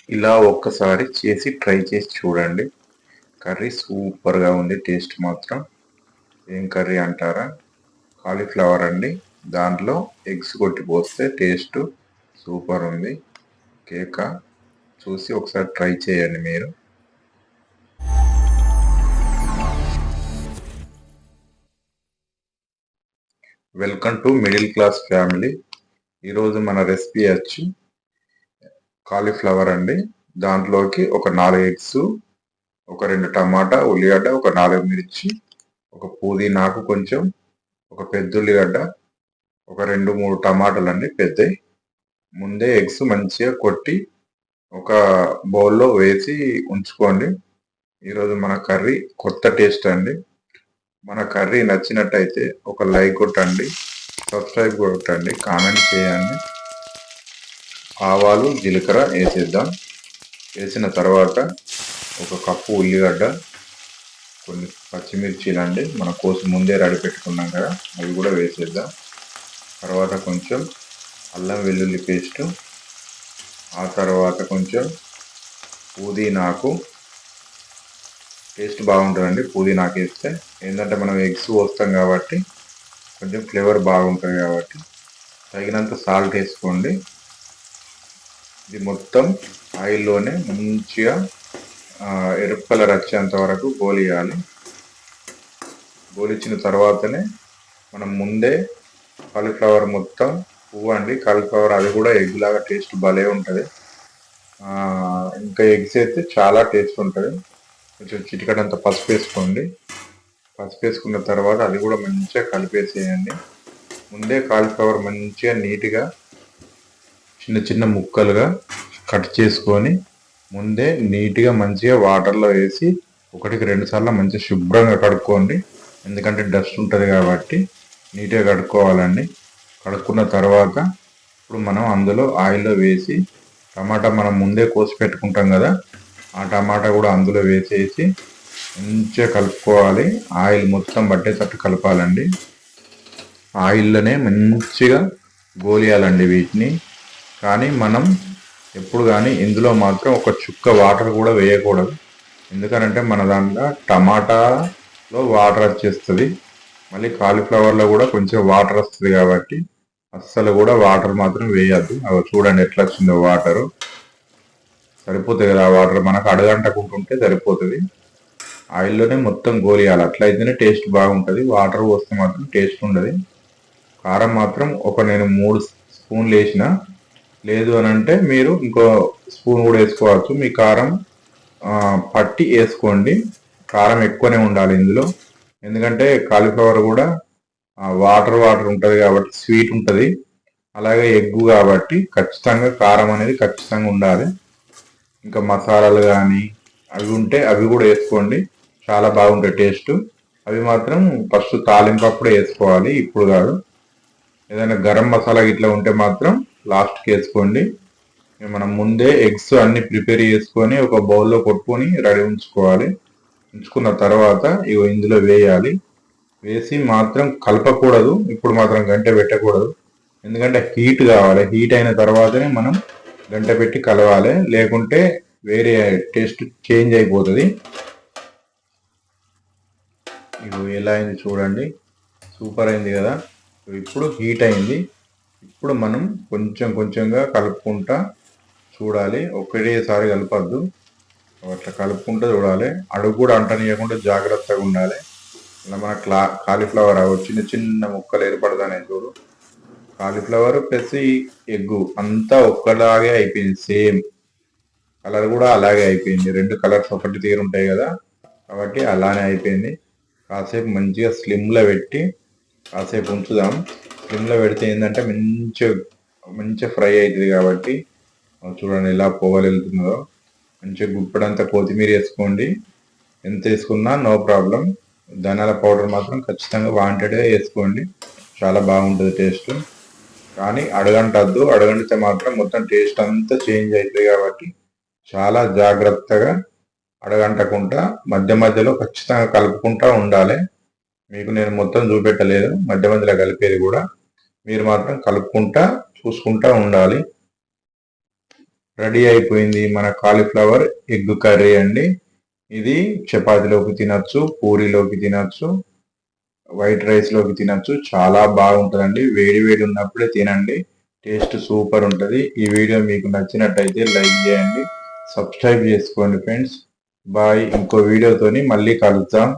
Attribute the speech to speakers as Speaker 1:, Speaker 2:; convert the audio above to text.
Speaker 1: ఇలా ఒక్కసారి చేసి ట్రై చేసి చూడండి. కర్రీ సూపర్గా ఉంది. టేస్ట్ మాత్రం ఏం కర్రీ అంటారా, కాలీఫ్లవర్ అండి. దాంట్లో ఎగ్స్ కొట్టి పోస్తే టేస్ట్ సూపర్ ఉంది. కేక చూసి ఒకసారి ట్రై చేయండి మీరు. Welcome to middle class family. ఈరోజు మన రెసిపీ వచ్చి కాలీఫ్లవర్ అండి. దాంట్లోకి ఒక 4 ఎగ్స్, ఒక 2 టమాటా, ఉల్లిగడ్డ, ఒక 4 మిర్చి, ఒక పుదీనాకు కొంచెం, ఒక పెద్ద ఉల్లిగడ్డ, ఒక 2-3 టమాటాలు అండి పెద్దవి. ముందే ఎగ్స్ మంచిగా కొట్టి ఒక బౌల్లో వేసి ఉంచుకోండి. ఈరోజు మన కర్రీ కొత్త టేస్ట్ అండి. మన కర్రీ నచ్చినట్టయితే ఒక లైక్ కొట్టండి, సబ్స్క్రైబ్ కొట్టండి, కామెంట్ చేయండి. ఆవాలు జీలకర్ర వేసేద్దాం. వేసిన తర్వాత ఒక కప్పు ఉల్లిగడ్డ, కొన్ని పచ్చిమిర్చీలు అండి మన కోసం ముందే రెడీ పెట్టుకున్నాం కదా, అవి కూడా వేసేద్దాం. తర్వాత కొంచెం అల్లం వెల్లుల్లి పేస్టు, ఆ తర్వాత కొంచెం పుదీనాకు. టేస్ట్ బాగుంటుందండి పుదీనాకు వేస్తే, ఏంటంటే మనం ఎగ్స్ పోస్తాం కాబట్టి కొంచెం ఫ్లేవర్ బాగుంటుంది కాబట్టి. తగినంత సాల్ట్ వేసుకోండి. ఇది మొత్తం ఆయిల్లోనే మంచిగా ఎరుపు కలర్ వచ్చేంత వరకు గోలియాలి. గోలిచ్చిన తర్వాతనే మనం ముందే కాలీఫ్లవర్ మొత్తం పువ్వు అండి, కాలీఫ్లవర్ అది కూడా ఎగ్ లాగా టేస్ట్ భలే ఉంటుంది. ఇంకా ఎగ్స్ అయితే చాలా టేస్ట్ ఉంటుంది. కొంచెం చిటికడంత పసుపు వేసుకోండి. పసుపు వేసుకున్న తర్వాత అది కూడా మంచిగా కలిపేసేయండి. ముందే కాలీఫ్లవర్ మంచిగా నీట్గా చిన్న చిన్న ముక్కలుగా కట్ చేసుకొని ముందే నీట్గా మంచిగా వాటర్లో వేసి 1-2 సార్లు మంచిగా శుభ్రంగా కడుక్కోండి. ఎందుకంటే డస్ట్ ఉంటుంది కాబట్టి నీట్గా కడుక్కోవాలండి. కడుక్కున్న తర్వాత ఇప్పుడు మనం అందులో ఆయిల్లో వేసి టమాటా మనం ముందే కోసి పెట్టుకుంటాం కదా, ఆ టమాటా కూడా అందులో వేసేసి మంచిగా కలుపుకోవాలి. ఆయిల్ మొత్తం పట్టేటట్టు కలపాలండి. ఆయిల్లోనే మంచిగా గోలియాలండి వీటిని. కానీ మనం ఎప్పుడు కానీ ఇందులో మాత్రం ఒక చుక్క వాటర్ కూడా వేయకూడదు. ఎందుకనంటే మన దాంట్లో టమాటాలో వాటర్ వచ్చేస్తుంది, మళ్ళీ కాలీఫ్లవర్లో కూడా కొంచెం వాటర్ వస్తుంది కాబట్టి అస్సలు కూడా వాటర్ మాత్రం వేయద్దు. అవి చూడండి ఎట్లా వచ్చిందో వాటరు. సరిపోతుంది కదా ఆ వాటర్, మనకు అడగంటకుంటుంటే సరిపోతుంది. ఆయిల్లోనే మొత్తం గోలియాలి, అట్లయితేనే టేస్ట్ బాగుంటుంది. వాటర్ పోస్తే మాత్రం టేస్ట్ ఉండదు. కారం మాత్రం నేను 3 స్పూన్లు వేసిన, లేదు అని అంటే మీరు ఇంకో స్పూన్ కూడా వేసుకోవచ్చు. మీ కారం పట్టి వేసుకోండి. కారం ఎక్కువనే ఉండాలి ఇందులో, ఎందుకంటే కాలీఫ్లవర్ కూడా వాటర్ ఉంటుంది కాబట్టి స్వీట్ ఉంటుంది. అలాగే ఎగ్గు కాబట్టి ఖచ్చితంగా కారం అనేది ఖచ్చితంగా ఉండాలి. ఇంకా మసాలాలు కానీ అవి ఉంటే అవి కూడా వేసుకోండి, చాలా బాగుంటాయి టేస్ట్. అవి మాత్రం ఫస్ట్ తాలింపు అప్పుడే వేసుకోవాలి, ఇప్పుడు కాదు. ఏదైనా గరం మసాలా ఇట్లా ఉంటే మాత్రం లాస్ట్కి వేసుకోండి. మనం ముందే ఎగ్స్ అన్ని ప్రిపేర్ చేసుకొని ఒక బౌల్లో కొట్టుకొని రెడీ ఉంచుకోవాలి. ఉంచుకున్న తర్వాత ఇందులో వేయాలి. వేసి మాత్రం కలపకూడదు, ఇప్పుడు మాత్రం గంట పెట్టకూడదు. ఎందుకంటే హీట్ కావాలి. హీట్ అయిన తర్వాతనే మనం గంట పెట్టి కలవాలి, లేకుంటే వేరే టేస్ట్ చేంజ్ అయిపోతుంది. ఇవి ఎలా అయింది చూడండి, సూపర్ అయింది కదా. ఇప్పుడు హీట్ అయింది. ఇప్పుడు మనం కొంచెం కొంచెంగా కలుపుకుంటా చూడాలి, ఒకటేసారి కలపద్దు. అట్లా కలుపుకుంటూ చూడాలి. అడుగు కూడా అంటనీయకుండా జాగ్రత్తగా ఉండాలి. ఇలా మన కాలీఫ్లవర్ చిన్న చిన్న ముక్కలు ఏర్పడతానే చూడు. కాలీఫ్లవర్ ప్లస్ ఎగ్గు అంతా ఒక్కలాగే అయిపోయింది. సేమ్ కలర్ కూడా అలాగే అయిపోయింది. 2 కలర్స్ ఒకటి తీరు ఉంటాయి కదా, కాబట్టి అలానే అయిపోయింది. కాసేపు మంచిగా స్లిమ్లో పెట్టి కాసేపు ఉంచుదాం. స్లిమ్లో పెడితే ఏంటంటే మంచిగా ఫ్రై అవుతుంది కాబట్టి. చూడండి ఎలా పొగలు వెళ్తుందో. మంచిగా గుప్పడంతా కొత్తిమీర వేసుకోండి, ఎంత వేసుకున్నా నో ప్రాబ్లం. ధనియాల పౌడర్ మాత్రం ఖచ్చితంగా వాంటెడ్గా వేసుకోండి, చాలా బాగుంటుంది టేస్ట్. కానీ అడగంటద్దు, అడగంటితే మాత్రం మొత్తం టేస్ట్ అంతా చేంజ్ అవుతుంది కాబట్టి చాలా జాగ్రత్తగా అడగంటకుండా మధ్య మధ్యలో ఖచ్చితంగా కలుపుకుంటూ ఉండాలి. మీకు నేను మొత్తం చూపెట్టలేదు, మధ్య మధ్యలో కలిపేది కూడా. మీరు మాత్రం కలుపుకుంటా చూసుకుంటా ఉండాలి. రెడీ అయిపోయింది మన కాలీఫ్లవర్ ఎగ్ కర్రీ అండి. ఇది చపాతీలోకి తినొచ్చు, పూరీలోకి తినొచ్చు, వైట్ రైస్ లోకి తినొచ్చు. చాలా బాగుంటుందండి. వేడి వేడి ఉన్నప్పుడే తినండి. టేస్ట్ సూపర్ ఉంటుంది. ఈ వీడియో మీకు నచ్చినట్టయితే లైక్ చేయండి, సబ్స్క్రైబ్ చేసుకోండి ఫ్రెండ్స్. బాయ్. ఇంకో వీడియోతోని మళ్ళీ కలుద్దాం.